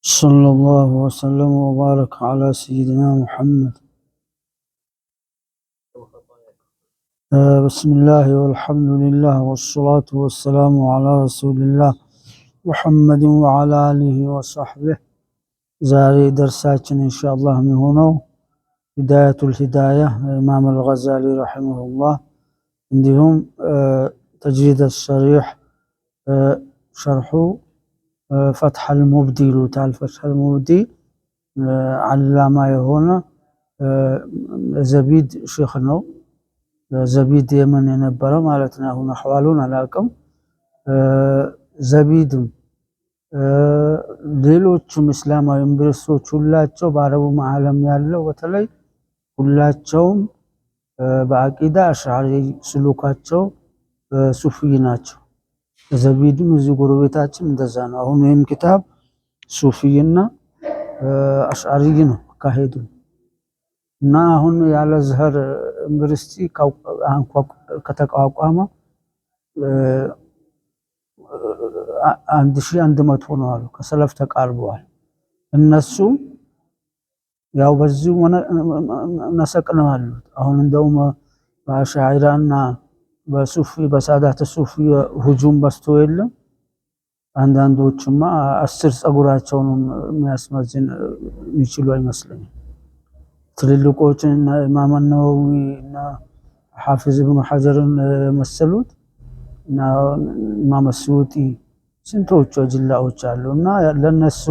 صلى الله وسلم وبارك على سيدنا محمد. بسم الله والحمد لله والصلاة والسلام على رسول الله محمد وعلى آله وصحبه. زاري درساتنا إن شاء الله من هنا بداية الهداية إمام الغزالي رحمه الله. عندهم تجريد الصريح شرح فتح المبدي لوتال فتح المبدي علامة يهونا زبيد شيخنا زبيد يمن ينبره مالتنا هنا حوالون علاكم زبيد ሌሎቹም እስላማዊ ዩኒቨርሲቲዎች ሁላቸው በአረቡ ዓለም ያለው በተለይ ሁላቸውም በአቂዳ አሽዓሪ ስሉካቸው ሱፊይ ናቸው። ዘቢድም እዚህ ጎረቤታችን እንደዛ ነው። አሁን ይህም ኪታብ ሱፊይና አሽዓሪ ነው ካሄዱ እና አሁን ያለ ዘህር ዩኒቨርሲቲ ከተቋቋመ 1100 ነው አሉ። ከሰለፍ ተቃርበዋል። እነሱም ያው በዚሁ ነሰቅ ነው አሉት። አሁን እንደውም በአሽዓሪና በሱፊ በሳዳት ሱፊ ሁጁም በስቶ የለም። አንዳንዶችማ 10 ጸጉራቸውን የሚያስመዝን ይችሉ አይመስለኝም። ትልልቆችን ኢማም ነወዊ እና ሐፊዝ ኢብኑ ሐጀርን መሰሉት እና ኢማም ስዩጢ ስንቶቹ ጅላዎች አሉ እና ለነሱ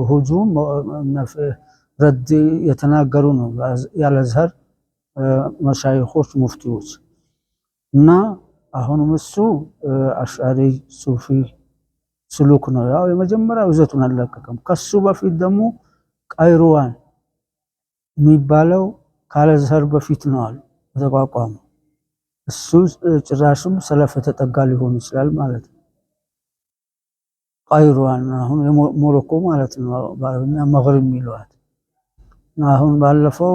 ሁጁም ረድ የተናገሩ ነው ያለ ዘህር መሻይኾች ሙፍቲዎች እና አሁንም እሱ አሽዓሪ ሱፊ ስሉክ ነው። ያው የመጀመሪያው ይዘቱን አልለቀቀም። ከሱ በፊት ደግሞ ቀይሩዋን የሚባለው ካለ ዘህር በፊት ነው አሉ የተቋቋመው። እሱ ጭራሽም ሰለፍ የተጠጋ ሊሆን ይችላል ማለት ነው። ቀይሩዋን አሁን የሞሮኮ ማለት ነው በአረብኛ መግሪብ የሚሏት። አሁን ባለፈው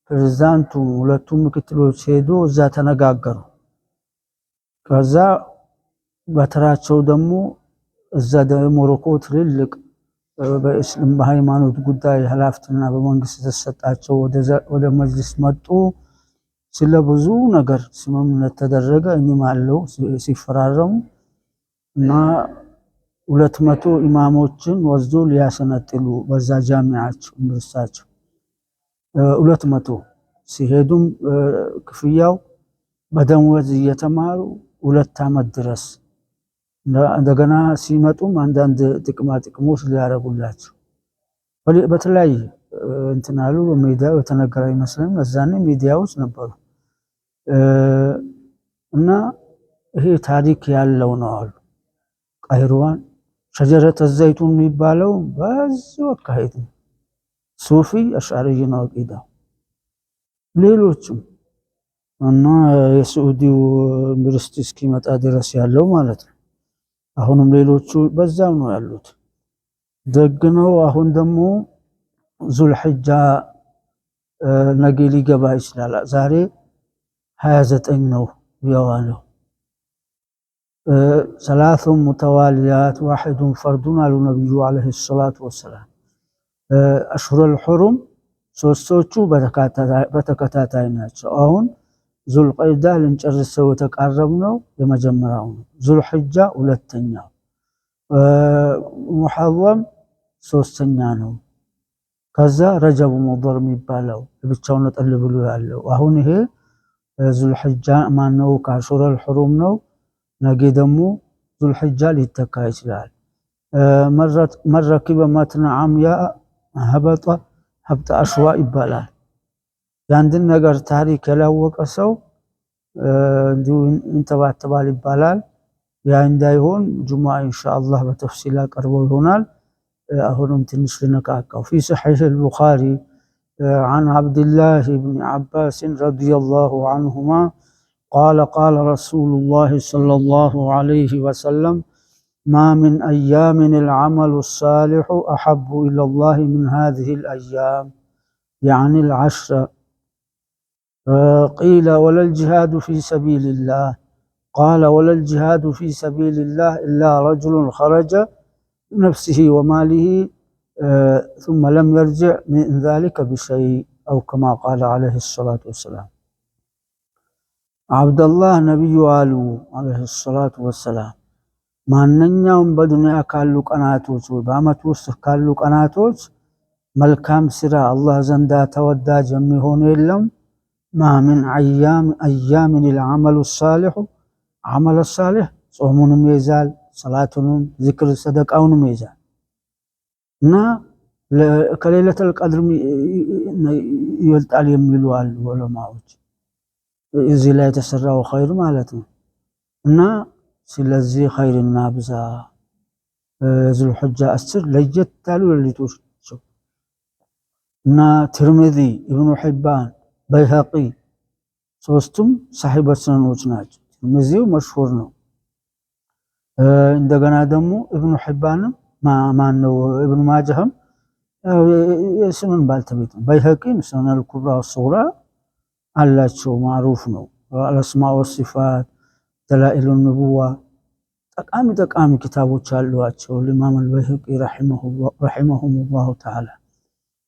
ፕሬዝዳንቱ ሁለቱም ምክትሎች ሄዶ እዛ ተነጋገሩ። ከዛ በተራቸው ደግሞ እዛ ሞሮኮ ትልልቅ በእስልም በሃይማኖት ጉዳይ ኃላፊነትና በመንግስት የተሰጣቸው ወደ መጅሊስ መጡ። ስለ ብዙ ነገር ስምምነት ተደረገ። እኔም አለው ሲፈራረሙ እና 200 ኢማሞችን ወስዶ ሊያሰነጥሉ በዛ ጃሚዓቸው ዩኒቨርሲቲያቸው 200 ሲሄዱም ክፍያው በደሞዝ እየተማሩ 2 ዓመት ድረስ እንደገና ሲመጡም አንዳንድ ጥቅማ ጥቅሞች ሊያረጉላቸው በተለያየ እንትን አሉ። በሚዲያው የተነገረ ይመስለኛል። እዛኔ ሚዲያዎች ነበሩ እና ይሄ ታሪክ ያለው ነው አሉ። ቀይሩዋን ሸጀረተ ዘይቱን የሚባለው በዚሁ አካሄድ ነው። ሱፊ አሽዓሪ ነው አቂዳው። ሌሎችም እና የሳዑዲው ዩኒቨርሲቲ እስኪመጣ ድረስ ያለው ማለት ነው። አሁንም ሌሎቹ በዛው ነው ያሉት። ደግነው አሁን ደግሞ ዙልሂጃ ነገ ሊገባ ይችላል። ዛሬ 29 ነው የዋለው። 3 ሙተዋሊያት ዋሂዱን ፈርዱን አሉ ነብዩ አለይሂ ሰላቱ ወሰላም። አሽሁሩል ሁሩም ሶስቶቹ በተከታታይ ናቸው። አሁን ዙልቀይዳ ልንጨርሰው የተቃረብነው የመጀመሪያው ነው። ዙልሂጃ ሁለተኛው፣ ሙሐረም ሶስተኛ ነው። ከዛ ረጀብ ሙደር የሚባለው ብቻው ነጠል ብሎ ያለው አሁን ይሄ ዙልሂጃ ማነው ከአሽሁሩል ሁሩም ነው። ነገ ደግሞ ዙልሂጃ ሊተካ ይችላል። መረኪበ መትነ አምያ ሀበጠ አሽዋ ይባላል። የአንድን ነገር ታሪክ ያላወቀ ሰው እንዲሁ እንተባተባል ይባላል። ያ እንዳይሆን ጁሙዓ ኢንሻአላህ በተፍሲል ቀርቦ ይሆናል። አሁንም ትንሽ ልነካካው في صحيح البخاري عن عبد الله بن عباس رضي الله عنهما قال قال رسول الله صلى الله عليه وسلم ما من أيام العمل الصالح أحب إلى الله من هذه الأيام يعني العشر. قيل ولا الجهاد في سبيل الله؟ قال ولا الجهاد في سبيل الله إلا رجل خرج نفسه وماله ثم لم يرجع من ذلك بشيء أو كما قال عليه الصلاة والسلام عبد الله نبي والو عليه الصلاة والسلام ማንኛውም በዱንያ ካሉ ቀናቶች በአመት ውስጥ ካሉ ቀናቶች መልካም ስራ አላህ ዘንዳ ተወዳጅ የሚሆን የለም ማምን አያምን العمل الصالح عمل الصالح ጾሙንም ይዛል ሰላቱንም ዚክር ሰደቃውንም ይዛል እና ከሌለተል ቀድር ይወጣል የሚሉ አሉ ዑለማዎች እዚህ ላይ የተሰራው ኸይር ማለት ነው እና ስለዚህ ኸይርና ብዛ ዙልሑጃ 10 ለየት ያሉ ሌሊቶች እና ትርሚዚ ኢብኑ ሒባን በይሀቂ ሶስቱም ሰሒህ ሰነዶች ናቸው ትርሚዚው መሽሁር ነው እንደገና ደግሞ ኢብኑ ሒባንም ማነው ኢብኑ ማጃህም የስሙን ባልተቤት ነው በይሀቂም ሰነል ኩብራ ወሱግራ አላቸው ማሩፍ ነው አልአስማኡ ወሲፋት دلائل النبوة ጠቃሚ ኪታቦች አሏቸው ለኢማም አልበይሀቂ ረሂመሁም الله تعالى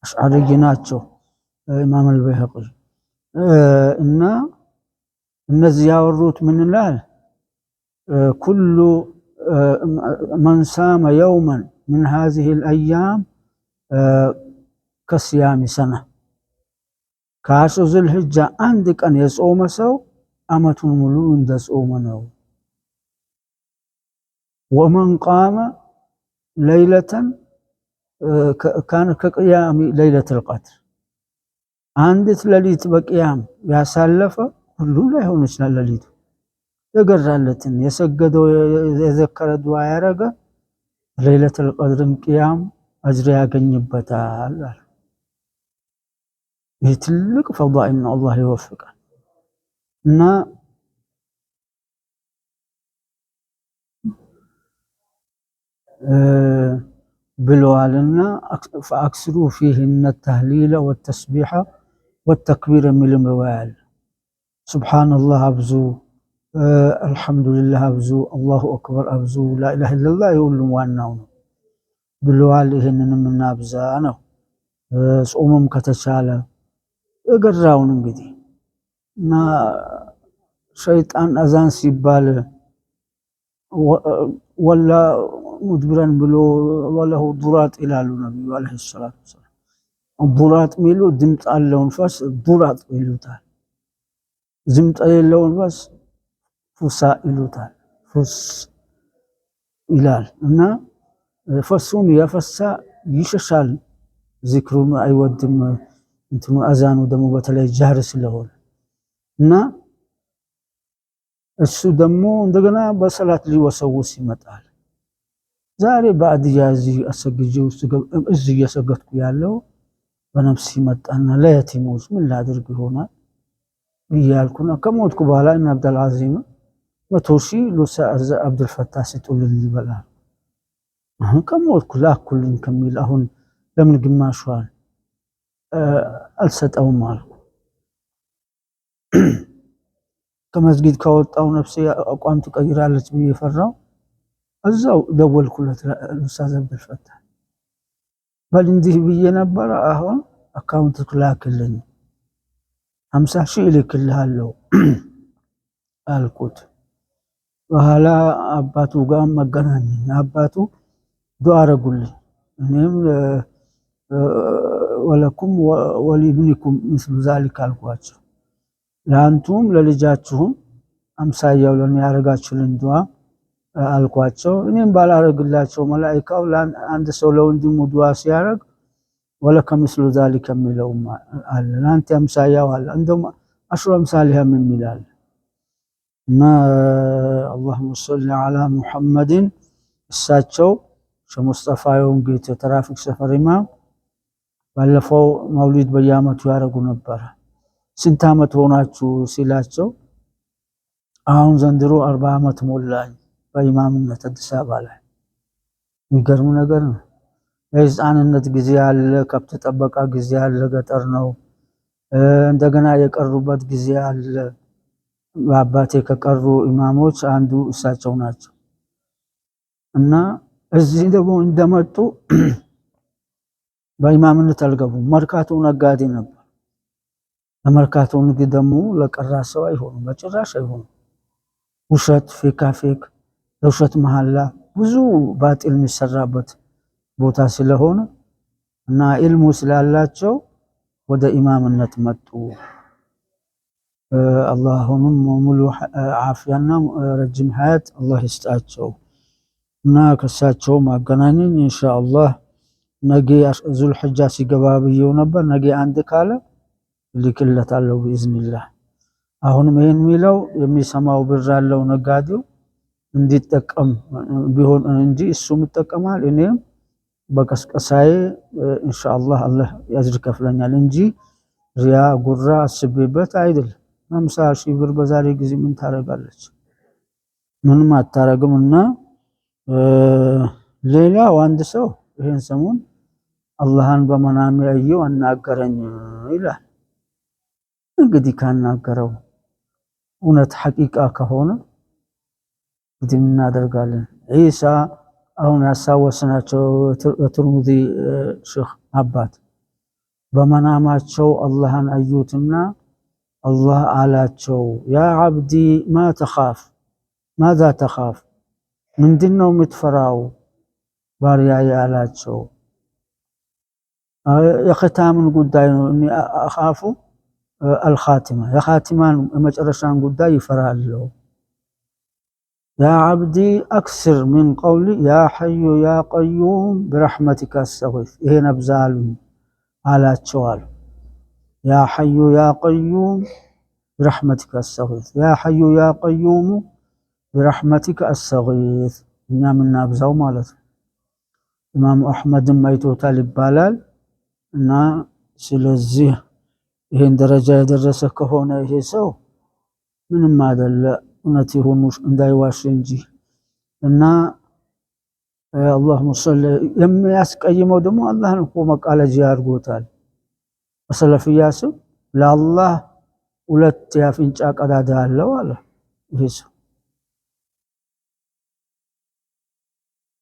አሽዓሪ ናቸው ኢማም አልበይሀቂ እና እነዚህ ያወሩት ምን ይላል كل من صام يوما من هذه الأيام كصيام سنة ከአስሩ ዙልሂጃ አንድ ቀን የጾመ ሰው አመቱን ሙሉ እንደጾመ ነው ومن قام ليلة كان كقيام ليلة القدر አንዲት ሌሊት በቂያም ያሳለፈ ሁሉ ላይ ሆኖ ይችላል ሌሊቱ የገራለትን የሰገደው የዘከረ ዱዓ ያረገ ليلة القدر ቂያም አጅር ያገኝበታል ይትልቅ ፈዳኢል ነው አላህ ይወፍቃል እና ብለዋልና فاكثروا فيهن التهليل والتسبيح والتكبير من المروال سبحان الله ابزو الحمد لله ابزو الله اكبر ابزو لا اله الا الله يقولون ዋናው ነው ብለዋል ይሄንንም እናብዛ ነው ጾምም ከተቻለ እገራውን እንግዲህ እና ሸይጣን አዛን ሲባል ወላ ሙድብራን ብሎ ወለሁ ዱራጥ ይላሉ ነብዩ አለይሂ ሰላቱ ወሰለም ዱራጥ ሚሉ ድምጽ አለውን ፈስ ዱራጥ ይሉታል ድምጽ የሌለውን ፈስ ፉሳ ይሉታል ፉስ ይላል እና ፈሱን ያፈሳ ይሸሻል ዚክሩን አይወድም እንትኑ አዛኑ ደግሞ በተለይ ጃህር ስለሆነ እና እሱ ደግሞ እንደገና በሰላት ሊወሰውስ ይመጣል ዛሬ ባዲያ እዚህ አሰግጄ ውስጥ እዚህ እየሰገድኩ ያለው በነፍስ ይመጣና ለየቲሞች ምን ላድርግ ይሆናል ይያልኩና ከሞትኩ በኋላ እና አብዱል አዚም መቶሺ ሉሳ አብዱል ፈታህ ሲጡልኝ ይበላል ከሞትኩ ላኩልኝ ከሚል አሁን ለምን ግማሽዋል አልሰጠውም አልኩ ከመስጊድ ከወጣው ነፍሴ አቋም ትቀይራለች ብዬ ፈራው እዛው ደወልኩለት ኡስታዝ አብዱል ፈታህ በል እንዲህ ብዬ ነበር አሁን አካውንት ክላክልኝ 50,000 ልክልሃለሁ አልኩት በኋላ አባቱ ጋር መገናኘኝ አባቱ ዱዓ አረጉልኝ እኔም ወለኩም ወሊብኒኩም ምስሉ ዛሊክ አልኳቸው ለአንቱም ለልጃችሁም አምሳያው ለኔ ያረጋችሁልኝ ዱዓ አልኳቸው እኔም ባላረግላቸው መላእክታው አንድ ሰው ለወንድሙ ዱዓ ሲያረግ ወለከ ምስሉ ዛሊክ የሚለው አለ አንተ አምሳያው አለ እንደውም አሽሩ አምሳሊሃም የሚላል እና اللهم صل على محمد እሳቸው ሸሙስጠፋ የወንጌት ትራፊክ ሰፈር ኢማም ባለፈው መውሊድ በየአመቱ ያረጉ ነበር ስንት አመት ሆናችሁ ሲላቸው አሁን ዘንድሮ 40 አመት ሞላኝ በኢማምነት አዲስ አበባ ላይ የሚገርም ነገር ነው የህፃንነት ጊዜ አለ ከብት ጠበቃ ጊዜ አለ ገጠር ነው እንደገና የቀሩበት ጊዜ አለ በአባቴ ከቀሩ ኢማሞች አንዱ እሳቸው ናቸው እና እዚህ ደግሞ እንደመጡ በኢማምነት አልገቡም። መርካቶ ነጋዴ ነበር። ለመርካቶ ንግድ ደግሞ ለቀራ ሰው አይሆኑም፣ በጭራሽ አይሆኑም። ውሸት፣ ፌካፌክ፣ ለውሸት መሐላ ብዙ ባጢል የሚሰራበት ቦታ ስለሆነ እና ኢልሙ ስላላቸው ወደ ኢማምነት መጡ። አላህ አሁንም ሙሉ ዓፊያና ረጅም ሀያት አላህ ይስጣቸው እና ከሳቸው ማገናኘኝ ኢንሻአላህ ነገ ዙልሕጃ ሲገባ ብዬው ነበር። ነገ አንድ ካለ ልክለታለሁ ቢኢዝኒላህ። አሁንም ይሄን የሚለው የሚሰማው ብር ያለው ነጋዴው እንዲጠቀም ቢሆን እንጂ እሱም ይጠቀማል፣ እኔም በቀስቀሳዬ ኢንሻአላህ አላህ ያዝር ከፍለኛል እንጂ ሪያ ጉራ አስቤበት አይደለም። 50,000 ብር በዛሬ ጊዜ ምን ታረጋለች? ምንም አታረግምና ሌላው አንድ ሰው ይሄን ሰሞን አላህን በመናም ያየው አናገረኝ ይላል። እንግዲህ ካናገረው እውነት ሐቂቃ ከሆነ እንግዲህ እናደርጋለን። ኢሳ አሁን ያሳወስናቸው ትርሙዚ ሼኽ አባት በመናማቸው አላህን አዩትና አላህ አላቸው ያ ዓብዲ ማ ተኻፍ ማዛ ተኻፍ ምንድነው የምትፈራው ባሪያዬ አላቸው። የኸታምን ጉዳይ ነው እኔ አኻፉ አልኻቲማ የኻቲማን የመጨረሻን ጉዳይ ይፈራለሁ። ያ ዓብዲ አክስር ሚን ቀውሊ ያ ሐዩ ያ ቀዩም ብረሕመቲከ አስተጊዝ ይሄን አብዛሉ አላቸዋል። ያ ሐዩ ያ ቀዩም ብረሕመቲከ አስተጊዝ ያ ሐዩ ያ ቀዩም ብረሕመቲከ አስተጊዝ እኛ ምናብዛው ማለት ነው። ኢማሙ አሕመድም አይቶታል ይባላል እና ስለዚህ ይሄን ደረጃ የደረሰ ከሆነ ይሄ ሰው ምንም አይደለ እውነት ይሁን እንዳይዋሽ እንጂ እና አላሁመ ሰለ የሚያስቀይመው ደግሞ አላህን እኮ መቃለጃ አድርጎታል። በሰለፍያ ስም ለአላህ ሁለት የአፍንጫ ቀዳዳ አለው አለ። ይሄ ሰው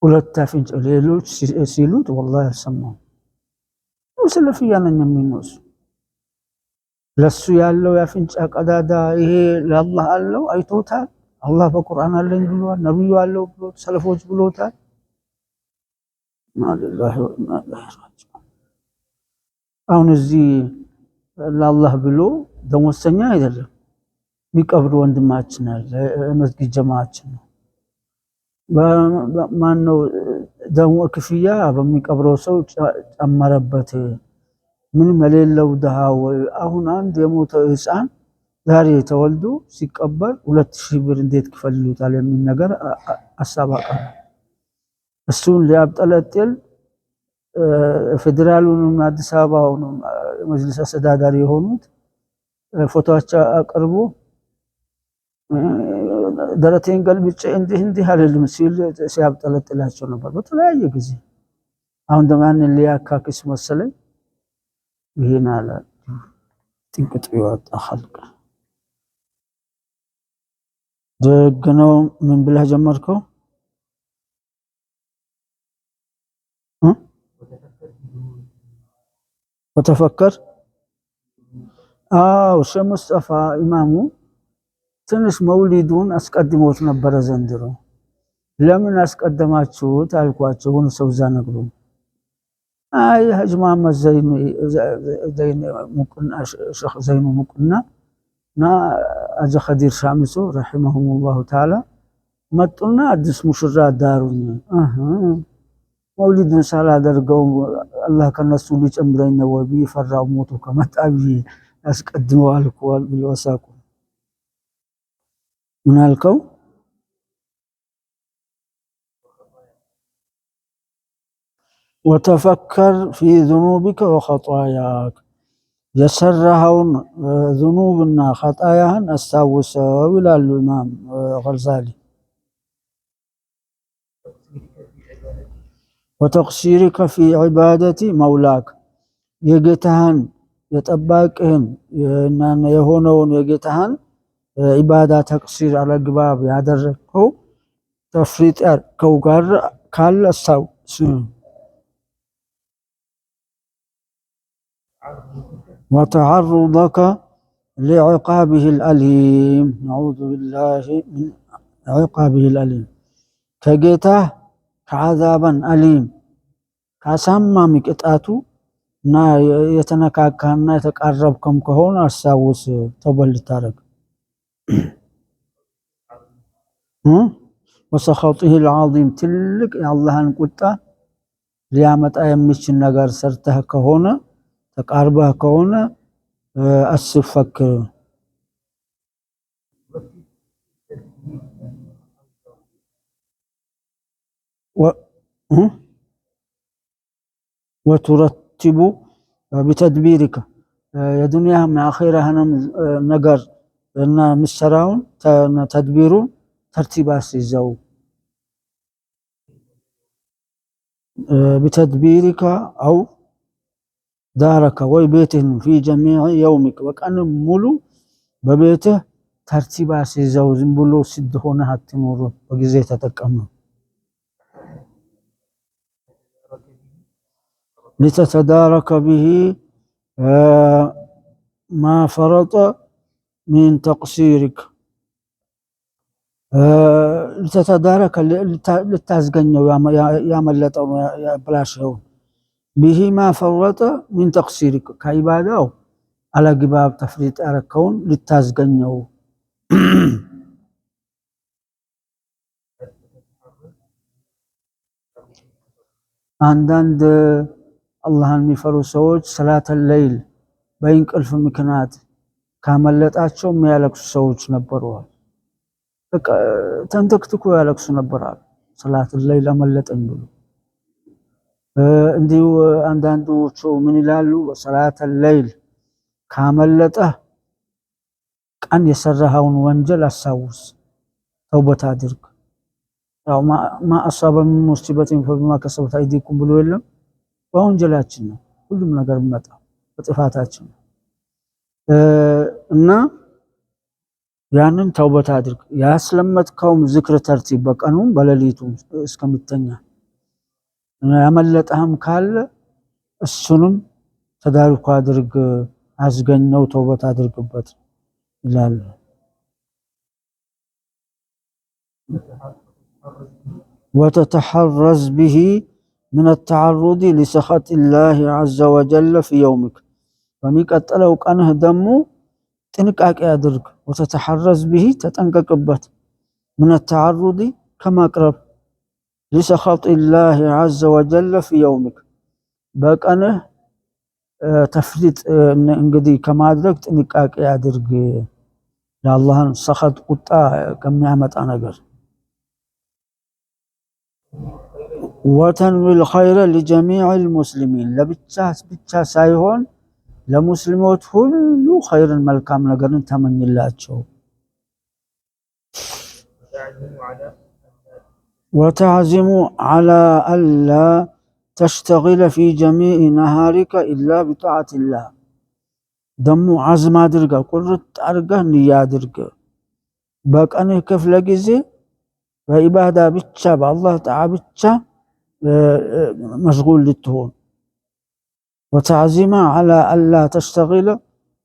ሁለት አፍንጫ ሌሎች ሲሉት ወላሂ አልሰማሁም። ሰለፍያ ነኝ የሚነሱ ለሱ ያለው የአፍንጫ ቀዳዳ ይሄ ለአላህ አለው አይቶታል። አላህ በቁርአን አለኝ ብሏል፣ ነብዩ አለው ብሎ ሰለፎች ብሎታል። ማለላህ አሁን እዚህ ለአላህ ብሎ ደሞዝተኛ አይደለም የሚቀብር ወንድማችን አለ፣ መስጊድ ጀማዓችን ነው። ማነው ደሞ ክፍያ በሚቀብረው ሰው ጨመረበት። ምንም የሌለው ድሃ ወይ አሁን አንድ የሞተው ህፃን ዛሬ ተወልዶ ሲቀበር 2000 ብር እንዴት ክፈልሉታል የሚል ነገር አሳባቀ። እሱን ሊያብጠለጥል ፌደራሉንም አዲስ አበባውንም መጅልስ አስተዳዳሪ የሆኑት ፎቶአቸው አቅርቦ ደረቴን ገልብጬ እንዲህ አይደለም ሲል ሲያብጠለጥላቸው ነበር በተለያየ ጊዜ። አሁን ደግሞ ያንን ሊያካክስ መሰለኝ ይሄን አለ ጥንቅጥ ይወጣ ኸልቅ ደግ ነው። ምን ብለህ ጀመርከው? ወተፈከር ሼህ ሙስጠፋ ኢማሙ ትንሽ መውሊዱን አስቀድሞት ነበረ ዘንድሮ። ለምን አስቀደማችሁት አልኳቸው። ሆነ ሰው እዛ ነግሩኝ። አይ ሀጅ መሐመድ ዘይኑ ሙቅና ሼኽ ዘይኑ ሙቅና እና አጀ ኸዲር ሻምሶ ረሂመሁሙላሁ ተዓላ መጡና አዲስ ሙሽራ ዳሩኝ። መውሊዱን ሳላደርገው አላህ ከነሱ ሊጨምረኝ ነው ወይ ፈራው ሞቱ ከመጣ ብዬ አስቀድመው አልኳል ብሎ ሳቁ። ምን አልከው? ወተፈከር ፊ ዙኑቢከ ወኸጣያክ የሰራኸውን ዙኑብና ኸጣያህን አስታውሰው ይላሉ ኢማም ገዛሊ። ወተቅሲሪከ ፊ ዒባደቲ መውላክ የጌታህን የጠባቅህን የሆነውን የጌታህን ዒባዳ ተቅሲር አለግባብ ያደረግከው ተፍሪጥ ያልከው ጋር ካለ አስታውስ። وتعرضك لعقابه الأليم نعوذ بالله من عقابه الأليم كجيته كعذابا أليم كاسما مكتاتو نا يتنكاكانا يتقربكم كهون أرساوس توبل لتارك وسخطه العظيم تلك يا الله انقطع ሊያመጣ የሚችል ነገር ሰርተህ ከሆነ ተቃርበህ ከሆነ አስፈክር وترتب بتدبيرك የዱንያህም የአኺራህንም ነገር እና ምሰራውን ተድቢሩን ተርቲብ አስይዘው بتدبيرك أو دارك وبيته في جميع يومك وكأن ملو ببيته ترتيب أسيزو زنبلو سد هنا هاتمور وجزيت تتكمل لتتدارك به ما فرط من تقصيرك لتتدارك لتازغنيو يا ملطو يا بلاشو به ما فرط من تقصيرك كعباداو على جباب تفريط أركون لتازغنيو عندند الله የሚፈሩ ሰዎች ሰላተ ሌይል በእንቅልፍ ምክንያት ካመለጣቸው የሚያለቅሱ ሰዎች ነበሩ በቃ ተንተክትኮ ያለቅሱ ነበራል ሰላተ ሌይል አመለጠኝ ብሎ እንዲሁ አንዳንዶቹ ምን ይላሉ ሰላተ ሌይል ካመለጠ ቀን የሰራኸውን ወንጀል አሳውስ ተውበት አድርግ ያው ማ አሳበ ምን ሙሲበቲን ፈቢማ ከሰበት አይዲኩም ብሎ የለም በወንጀላችን ነው ሁሉም ነገር መጣ በጥፋታችን እና ያንን ተውበት አድርግ ያስለመጥከውም ዝክር ተርቲብ በቀኑም በሌሊቱም እስከሚተኛ ያመለጠህም ካለ እሱንም ተዳርኩ አድርግ አዝገኘው ተውበት አድርግበት ይላል وتتحرز به من التعرض لسخط الله عز وجل في يومك وميقتلو ቀንህ ደሞ ጥንቃቄ አድርግ وتتحرز به ተጠንቀቅበት من التعرض كما قرب لسخط الله عز وجل في يومك በቀንህ ተፍሪጥ እንግዲህ ከማድረግ ጥንቃቄ አድርግ የአላህን ሰኸጥ ቁጣ ከሚያመጣ ነገር وتنوي الخير لجميع المسلمين لبቻ ሳይሆን ለሙስሊሞች ሁሉ ኸይርን መልካም ነገርን ተመኝላቸው وتعزم على ألا تشتغل في جميع نهارك إلا بطاعة الله ደሞ አዝም አድርጋ ቁርጥ አድርጋ ንያ አድርጋ በቀንህ ክፍለ ጊዜ በኢባዳ ብቻ በአላህ ጣዓ ብቻ مشغول للتهون وتعزم على ألا تشتغل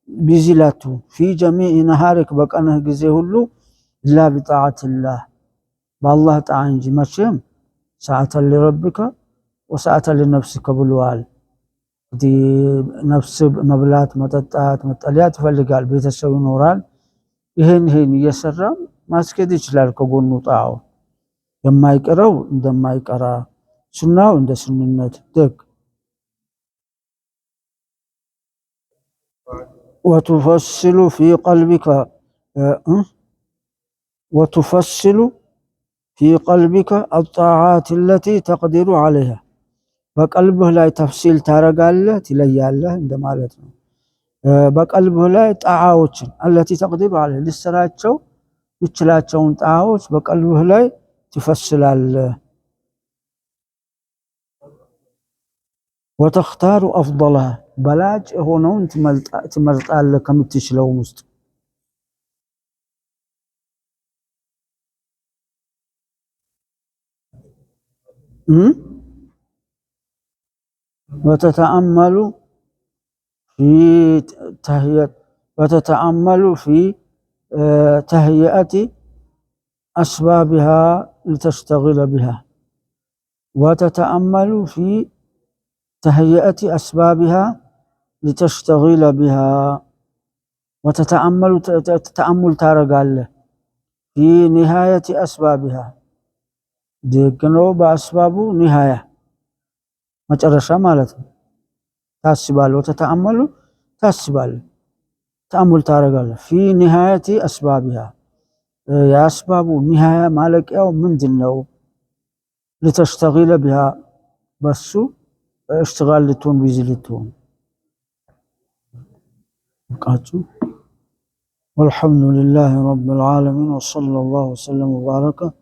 بزلاته في جميع نهارك بقنه جزيه له إلا بطاعة الله بالله تعالى انجي ماشيم ساعة لربك وساعة لنفسك بالوال دي نفس مبلات مططات مطليات فلقال بيتسوي نورال ይሄን እየሰራ ማስከድ ይችላል ከጎኑ ጣው የማይቀረው እንደማይቀራ ሱናው እንደ ሱንነት ደግ وتفصل في قلبك الطاعات التي تقدر عليها በቀልብህ ላይ ተፍሲል ታረጋለህ ትለያለህ እንደማለት ነው በቀልብህ ላይ ጣዓዎችን التي تقدر عليها ልስራቸው ይችላቸውን ጣዓዎች በቀልብህ ላይ ትፈስላለህ وتختار أفضلها بلاج هونون تمرطال كمتشلو مست وتتأمل في تهيئة وتتأمل في تهيئة أسبابها لتشتغل بها وتتأمل في تهيئة أسبابها لتشتغل بها وتتأمل تأمل تارقال في نهاية أسبابها ديكنو بأسباب نهاية مجرشة مالتها تاسبال وتتأمل تاسبال تأمل تارقال في نهاية أسبابها يا أسباب نهاية مالك أو من دنو لتشتغل بها بسو اشتغال لتون بيزي لتون والحمد لله رب العالمين وصلى الله وسلم وبارك